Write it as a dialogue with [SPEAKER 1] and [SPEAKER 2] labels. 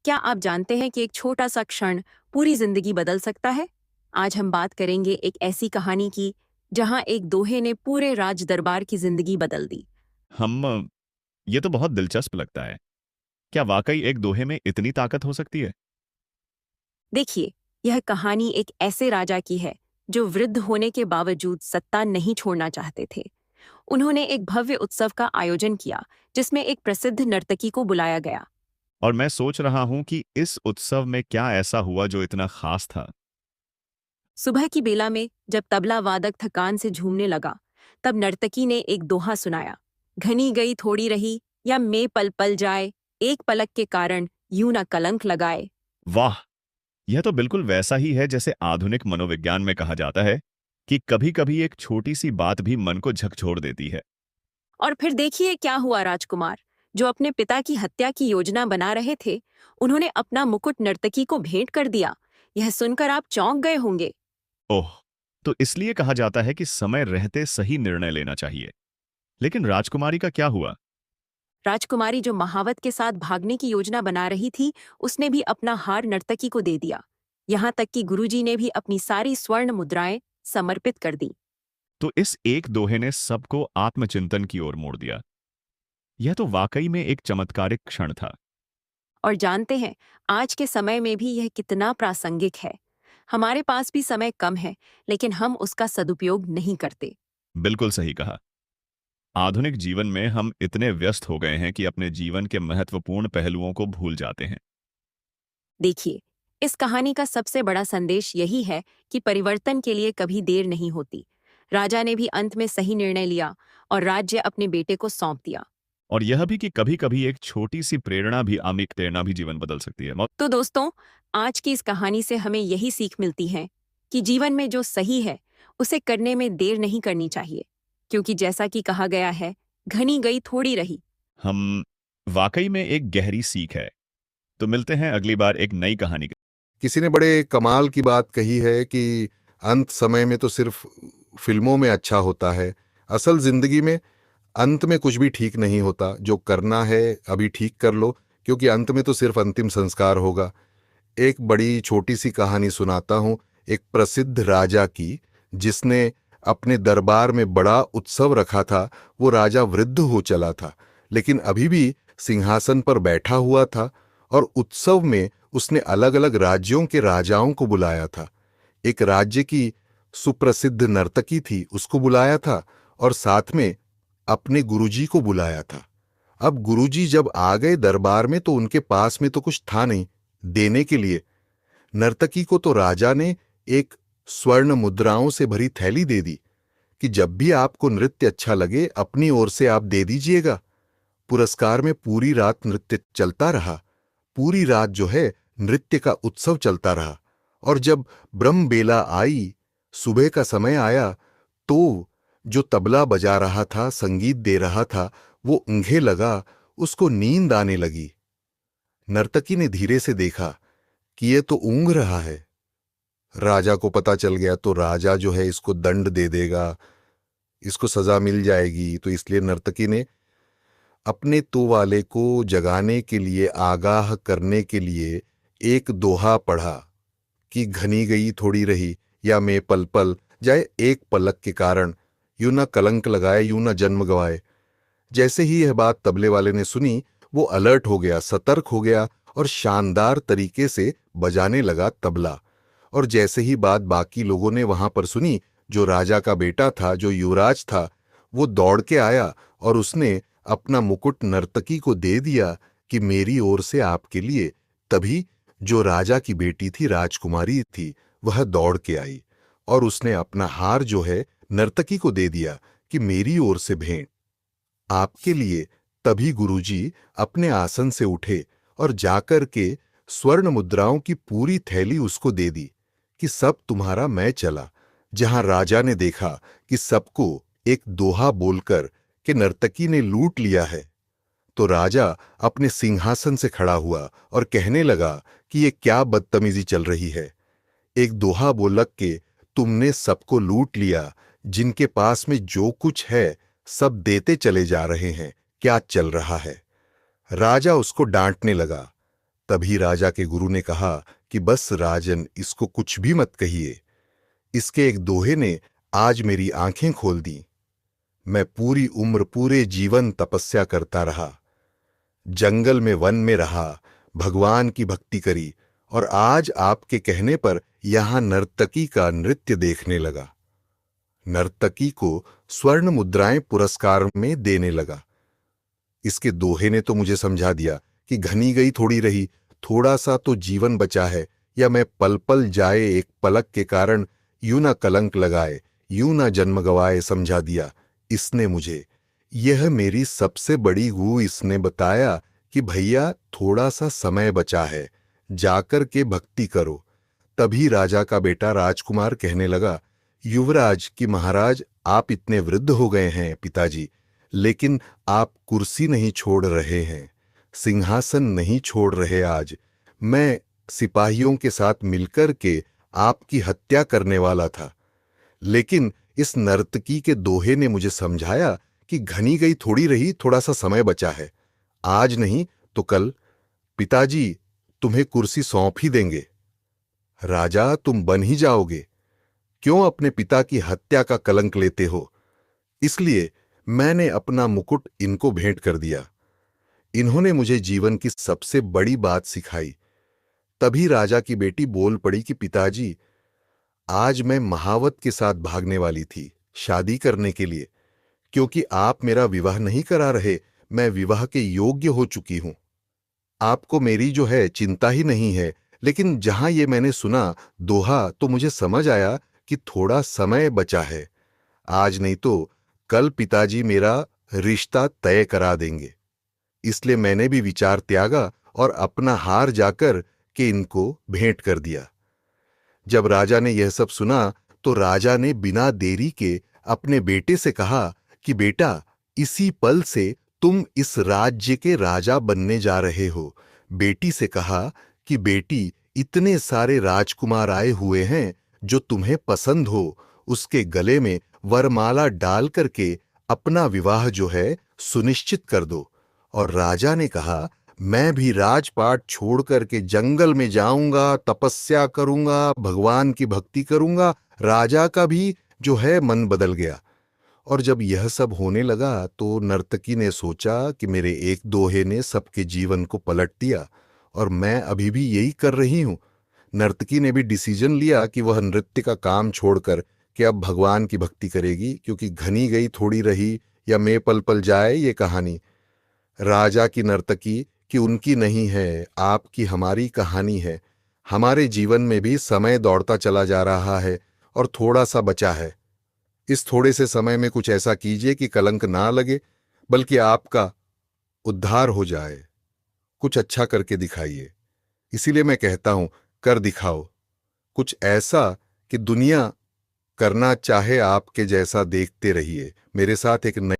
[SPEAKER 1] क्या आप जानते हैं कि एक छोटा सा क्षण पूरी जिंदगी बदल सकता है? आज हम बात करेंगे एक ऐसी कहानी की जहां एक दोहे ने पूरे राज दरबार की जिंदगी बदल दी।
[SPEAKER 2] ये तो बहुत दिलचस्प लगता है। क्या वाकई एक दोहे में इतनी ताकत हो सकती है?
[SPEAKER 1] देखिए, यह कहानी एक ऐसे राजा की है जो वृद्ध होने के बावजूद सत्ता नहीं छोड़ना चाहते थे। उन्होंने एक भव्य उत्सव का आयोजन किया जिसमें एक प्रसिद्ध नर्तकी को बुलाया गया।
[SPEAKER 2] और मैं सोच रहा हूं कि इस उत्सव में क्या ऐसा हुआ जो इतना खास था।
[SPEAKER 1] सुबह की बेला में जब तबला वादक थकान से झूमने लगा, तब नर्तकी ने एक दोहा सुनाया। घनी गई थोड़ी रही, या मैं पल पल जाए, एक पलक के कारण यूं न कलंक लगाए।
[SPEAKER 2] वाह! यह तो बिल्कुल वैसा ही है जैसे आधुनिक मनोविज्ञान में कहा जाता है कि कभी-कभी एक छोटी सी बात भी मन को झकझोर देती है।
[SPEAKER 1] और फिर देखिए क्या हुआ। राजकुमार, जो अपने पिता की हत्या की योजना बना रहे थे, उन्होंने अपना मुकुट नर्तकी को भेंट कर दिया। यह सुनकर आप चौंक गए होंगे।
[SPEAKER 2] ओह! तो इसलिए कहा जाता है कि समय रहते सही निर्णय लेना चाहिए। लेकिन राजकुमारी का क्या हुआ?
[SPEAKER 1] राजकुमारी जो महावत के साथ भागने की योजना बना रही थी, उसने भी अपना हार नर्तकी को दे दिया। यहाँ तक कि गुरुजी ने भी अपनी सारी स्वर्ण मुद्राएं समर्पित कर दी।
[SPEAKER 2] तो इस एक दोहे ने सबको आत्मचिंतन की ओर मोड़ दिया। यह तो वाकई में एक चमत्कारिक क्षण था।
[SPEAKER 1] और जानते हैं, आज के समय में भी यह कितना प्रासंगिक है। हमारे पास भी समय कम है, लेकिन हम उसका सदुपयोग नहीं करते।
[SPEAKER 2] बिल्कुल सही कहा। आधुनिक जीवन में हम इतने व्यस्त हो गए हैं कि अपने जीवन के महत्वपूर्ण पहलुओं को भूल जाते हैं।
[SPEAKER 1] देखिए, इस कहानी का सबसे बड़ा संदेश यही है कि परिवर्तन के लिए कभी देर नहीं होती। राजा ने भी अंत में सही निर्णय लिया और राज्य अपने बेटे को सौंप दिया।
[SPEAKER 2] और यह भी कि कभी-कभी एक छोटी सी प्रेरणा भी आमिक प्रेरणा भी जीवन बदल सकती है।
[SPEAKER 1] तो दोस्तों, आज की इस कहानी से हमें यही सीख मिलती है कि जीवन में जो सही है, उसे करने में देर नहीं करनी चाहिए। क्योंकि जैसा कि कहा गया है, घनी गई थोड़ी रही।
[SPEAKER 2] हम वाकई में एक गहरी सीख है। तो मिलते हैं अगली बार एक नई कहानी के।
[SPEAKER 3] किसी ने बड़े कमाल की बात कही है कि अंत समय में तो सिर्फ फिल्मों में अच्छा होता है। असल जिंदगी में अंत में कुछ भी ठीक नहीं होता। जो करना है अभी ठीक कर लो, क्योंकि अंत में तो सिर्फ अंतिम संस्कार होगा। एक बड़ी छोटी सी कहानी सुनाता हूं, एक प्रसिद्ध राजा की, जिसने अपने दरबार में बड़ा उत्सव रखा था। वो राजा वृद्ध हो चला था, लेकिन अभी भी सिंहासन पर बैठा हुआ था। और उत्सव में उसने अलग अलग राज्यों के राजाओं को बुलाया था। एक राज्य की सुप्रसिद्ध नर्तकी थी, उसको बुलाया था, और साथ में अपने गुरुजी को बुलाया था। अब गुरुजी जब आ गए दरबार में, तो उनके पास में तो कुछ था नहीं देने के लिए। नर्तकी को तो राजा ने एक स्वर्ण मुद्राओं से भरी थैली दे दी कि जब भी आपको नृत्य अच्छा लगे, अपनी ओर से आप दे दीजिएगा। पुरस्कार में पूरी रात नृत्य चलता रहा। पूरी रात जो है नृत्य का उत्सव चलता रहा। और जब ब्रह्म बेला आई, सुबह का समय आया, तो जो तबला बजा रहा था, संगीत दे रहा था, वो ऊँघे लगा, उसको नींद आने लगी। नर्तकी ने धीरे से देखा कि ये तो ऊँघ रहा है। राजा को पता चल गया, तो राजा जो है इसको दंड दे देगा, इसको सजा मिल जाएगी। तो इसलिए नर्तकी ने अपने तो वाले को जगाने के लिए, आगाह करने के लिए एक दोहा पढ़ा कि घनी गई थोड़ी रही, या मैं पल पल जाए, एक पलक के कारण यूं न कलंक लगाए, यूं न जन्म गवाए। जैसे ही यह बात तबले वाले ने सुनी, वो अलर्ट हो गया, सतर्क हो गया, और शानदार तरीके से बजाने लगा तबला। और जैसे ही बात बाकी लोगों ने वहां पर सुनी, जो राजा का बेटा था, जो युवराज था, वो दौड़ के आया और उसने अपना मुकुट नर्तकी को दे दिया कि मेरी ओर से आपके लिए। तभी जो राजा की बेटी थी, राजकुमारी थी, वह दौड़ के आई और उसने अपना हार जो है नर्तकी को दे दिया कि मेरी ओर से भेंट आपके लिए। तभी गुरुजी अपने आसन से उठे और जाकर के स्वर्ण मुद्राओं की पूरी थैली उसको दे दी कि सब तुम्हारा, मैं चला। जहां राजा ने देखा कि सबको एक दोहा बोलकर कि नर्तकी ने लूट लिया है, तो राजा अपने सिंहासन से खड़ा हुआ और कहने लगा कि ये क्या बदतमीजी चल रही है। एक दोहा बोलक के तुमने सबको लूट लिया, जिनके पास में जो कुछ है सब देते चले जा रहे हैं, क्या चल रहा है। राजा उसको डांटने लगा, तभी राजा के गुरु ने कहा कि बस राजन, इसको कुछ भी मत कहिए। इसके एक दोहे ने आज मेरी आंखें खोल दी। मैं पूरी उम्र, पूरे जीवन तपस्या करता रहा, जंगल में, वन में रहा, भगवान की भक्ति करी, और आज आपके कहने पर यहां नर्तकी का नृत्य देखने लगा। नर्तकी को स्वर्ण मुद्राएं पुरस्कार में देने लगा। इसके दोहे ने तो मुझे समझा दिया कि घनी गई थोड़ी रही, थोड़ा सा तो जीवन बचा है, या मैं पल पल जाए एक पलक के कारण, यूं ना कलंक लगाए, यूं ना जन्म गवाए, समझा दिया इसने मुझे। यह मेरी सबसे बड़ी गू इसने बताया कि भैया थोड़ा सा समय बचा है, जाकर के भक्ति करो। तभी राजा का बेटा राजकुमार कहने लगा, युवराज कि महाराज, आप इतने वृद्ध हो गए हैं पिताजी, लेकिन आप कुर्सी नहीं छोड़ रहे हैं, सिंहासन नहीं छोड़ रहे। आज मैं सिपाहियों के साथ मिलकर के आपकी हत्या करने वाला था, लेकिन इस नर्तकी के दोहे ने मुझे समझाया कि घनी गई थोड़ी रही, थोड़ा सा समय बचा है, आज नहीं तो कल पिताजी तुम्हें कुर्सी सौंप ही देंगे। राजा, तुम बन ही जाओगे, क्यों अपने पिता की हत्या का कलंक लेते हो? इसलिए मैंने अपना मुकुट इनको भेंट कर दिया। इन्होंने मुझे जीवन की सबसे बड़ी बात सिखाई। तभी राजा की बेटी बोल पड़ी कि पिताजी, आज मैं महावत के साथ भागने वाली थी शादी करने के लिए, क्योंकि आप मेरा विवाह नहीं करा रहे, मैं विवाह के योग्य हो चुकी हूं। आपको मेरी जो है चिंता ही नहीं है, लेकिन जहां ये मैंने सुना दोहा तो मुझे समझ आया कि थोड़ा समय बचा है, आज नहीं तो कल पिताजी मेरा रिश्ता तय करा देंगे। इसलिए मैंने भी विचार त्यागा और अपना हार जाकर के इनको भेंट कर दिया। जब राजा ने यह सब सुना तो राजा ने बिना देरी के अपने बेटे से कहा कि बेटा, इसी पल से तुम इस राज्य के राजा बनने जा रहे हो। बेटी से कहा कि बेटी, इतने सारे राजकुमार आए हुए हैं, जो तुम्हें पसंद हो उसके गले में वरमाला डाल करके अपना विवाह जो है सुनिश्चित कर दो। और राजा ने कहा, मैं भी राजपाट छोड़ करके जंगल में जाऊंगा, तपस्या करूंगा, भगवान की भक्ति करूंगा। राजा का भी जो है मन बदल गया। और जब यह सब होने लगा तो नर्तकी ने सोचा कि मेरे एक दोहे ने सबके जीवन को पलट दिया, और मैं अभी भी यही कर रही हूं। नर्तकी ने भी डिसीजन लिया कि वह नृत्य का काम छोड़कर कि अब भगवान की भक्ति करेगी, क्योंकि घनी गई थोड़ी रही या मैं पल पल जाए ये कहानी। राजा की नर्तकी कि उनकी नहीं है, आपकी हमारी कहानी है। हमारे जीवन में भी समय दौड़ता चला जा रहा है और थोड़ा सा बचा है। इस थोड़े से समय में कुछ ऐसा कीजिए कि कलंक ना लगे, बल्कि आपका उद्धार हो जाए। कुछ अच्छा करके दिखाइए। इसीलिए मैं कहता हूं, कर दिखाओ कुछ ऐसा कि दुनिया करना चाहे आपके जैसा। देखते रहिए। मेरे साथ एक नई